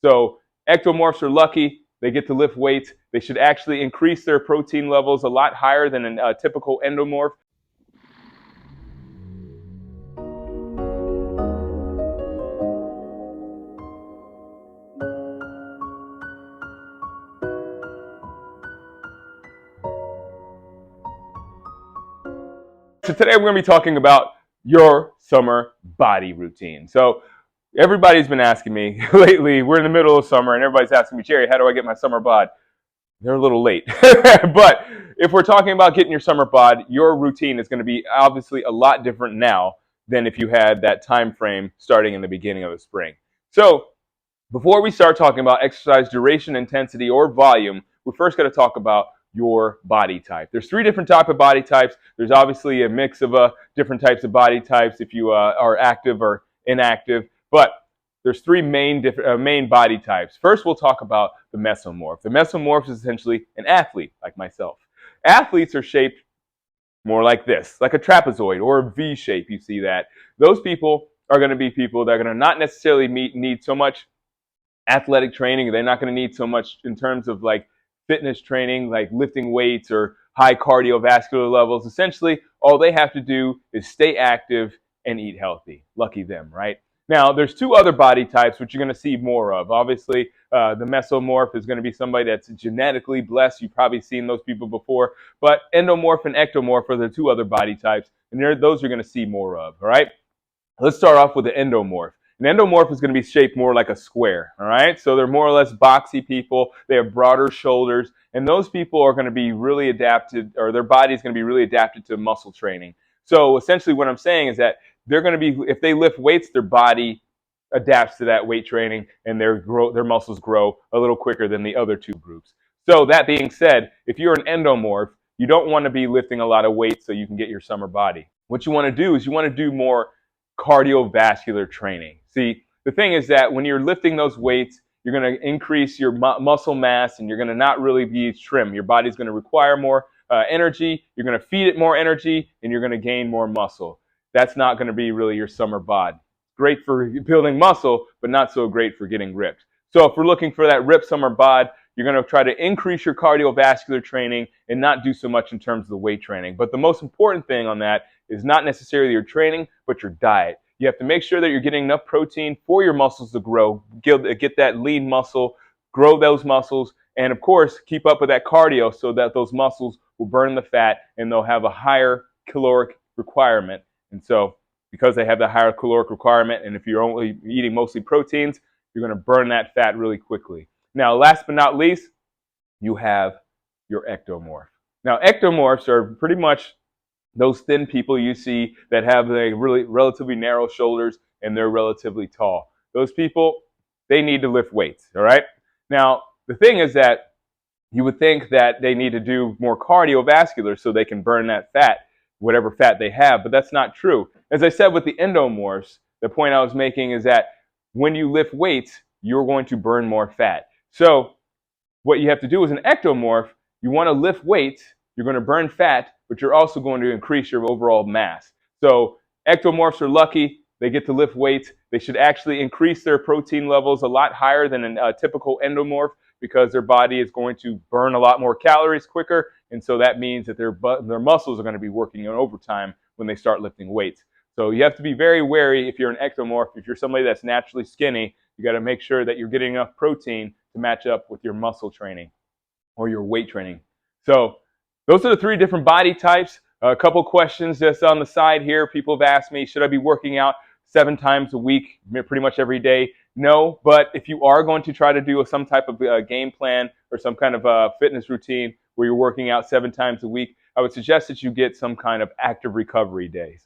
So ectomorphs are lucky. They get to lift weights. They should actually increase their protein levels a lot higher than a typical endomorph. So today we're going to be talking about your summer body routine. So everybody's been asking me lately, we're in the middle of summer and everybody's asking me, Jerry, how do I get my summer bod? They're a little late. But if we're talking about getting your summer bod, your routine is going to be obviously a lot different now than if you had that time frame starting in the beginning of the spring. So before we start talking about exercise duration, intensity, or volume, we're first going to talk about your body type. There's 3 different types of body types. There's obviously a mix of different types of body types if you are active or inactive, but there's 3 main body types. First, we'll talk about the Mesomorph. The Mesomorph is essentially an athlete like myself. Athletes are shaped more like this, like a trapezoid or a V shape. You see that. Those people are going to be people that are going to not necessarily need so much athletic training. They're not going to need so much in terms of like fitness training, like lifting weights or high cardiovascular levels. Essentially, all they have to do is stay active and eat healthy. Lucky them, right? Now, there's 2 other body types which you're going to see more of. Obviously, the Mesomorph is going to be somebody that's genetically blessed. You've probably seen those people before. But Endomorph and Ectomorph are the 2 other body types, and those you're going to see more of, all right? Let's start off with the Endomorph. An endomorph is going to be shaped more like a square, all right? So they're more or less boxy people. They have broader shoulders, and those people are going to be really adapted, or their body is going to be really adapted to muscle training. So essentially what I'm saying is that they're going to be, if they lift weights, their body adapts to that weight training, and their muscles grow a little quicker than the other 2 groups. So that being said, if you're an endomorph, you don't want to be lifting a lot of weight so you can get your summer body. What you want to do is you want to do more cardiovascular training. See, the thing is that when you're lifting those weights, you're going to increase your muscle mass and you're going to not really be trim. Your body's going to require more energy. You're going to feed it more energy and you're going to gain more muscle. That's not going to be really your summer bod. Great for building muscle, but not so great for getting ripped. So if we're looking for that ripped summer bod, you're going to try to increase your cardiovascular training and not do so much in terms of the weight training. But the most important thing on that is not necessarily your training, but your diet. You have to make sure that you're getting enough protein for your muscles to grow, get that lean muscle, grow those muscles, and of course, keep up with that cardio so that those muscles will burn the fat and they'll have a higher caloric requirement. And so, because they have the higher caloric requirement, and if you're only eating mostly proteins, you're going to burn that fat really quickly. Now, last but not least, you have your ectomorph. Now, ectomorphs are pretty much those thin people you see that have really relatively narrow shoulders and they're relatively tall. Those people, they need to lift weights, all right? Now, the thing is that you would think that they need to do more cardiovascular so they can burn that fat, whatever fat they have, but that's not true. As I said with the endomorphs, the point I was making is that when you lift weights, you're going to burn more fat. So what you have to do as an ectomorph, you want to lift weights, you're going to burn fat, but you're also going to increase your overall mass. So ectomorphs are lucky. They get to lift weights. They should actually increase their protein levels a lot higher than a typical endomorph because their body is going to burn a lot more calories quicker. And so that means that their muscles are going to be working on overtime when they start lifting weights. So you have to be very wary if you're an ectomorph. If you're somebody that's naturally skinny, you got to make sure that you're getting enough protein to match up with your muscle training or your weight training. So those are the 3 different body types. A couple questions just on the side here. People have asked me, should I be working out 7 times a week, pretty much every day? No, but if you are going to try to do some type of game plan or some kind of fitness routine where you're working out 7 times a week, I would suggest that you get some kind of active recovery days.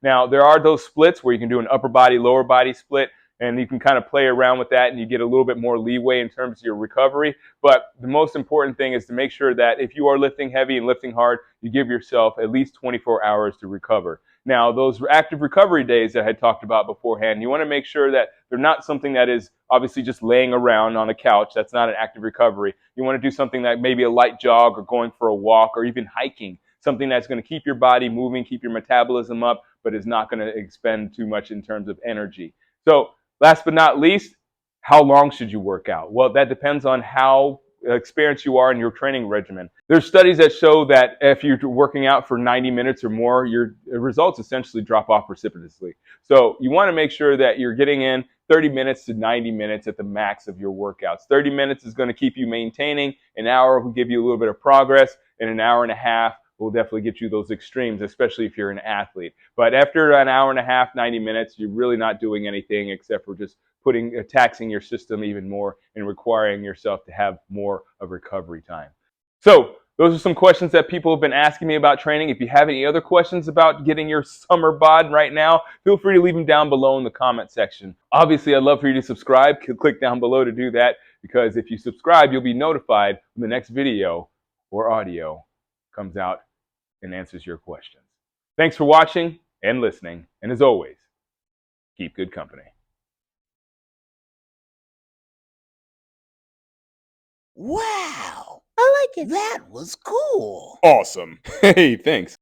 Now, there are those splits where you can do an upper body, lower body split, and you can kind of play around with that and you get a little bit more leeway in terms of your recovery. But the most important thing is to make sure that if you are lifting heavy and lifting hard, you give yourself at least 24 hours to recover. Now, those active recovery days that I had talked about beforehand, you want to make sure that they're not something that is obviously just laying around on a couch. That's not an active recovery. You want to do something that maybe a light jog or going for a walk or even hiking, something that's going to keep your body moving, keep your metabolism up, but is not going to expend too much in terms of energy. So last but not least, How long should you work out? Well, that depends on how experienced you are in your training regimen. There's studies that show that if you're working out for 90 minutes or more, your results essentially drop off precipitously. So you want to make sure that you're getting in 30 minutes to 90 minutes at the max of your workouts. 30 minutes is going to keep you maintaining. An hour will give you a little bit of progress, and an hour and a half will definitely get you those extremes, especially if you're an athlete. But after an hour and a half, 90 minutes, you're really not doing anything except for just taxing your system even more and requiring yourself to have more of recovery time. So those are some questions that people have been asking me about training. If you have any other questions about getting your summer bod right now, feel free to leave them down below in the comment section. Obviously, I'd love for you to subscribe. Click down below to do that, because if you subscribe, you'll be notified when the next video or audio comes out and answers your questions. Thanks for watching and listening, and as always, keep good company. Wow! I like it. That was cool. Awesome. Hey, thanks.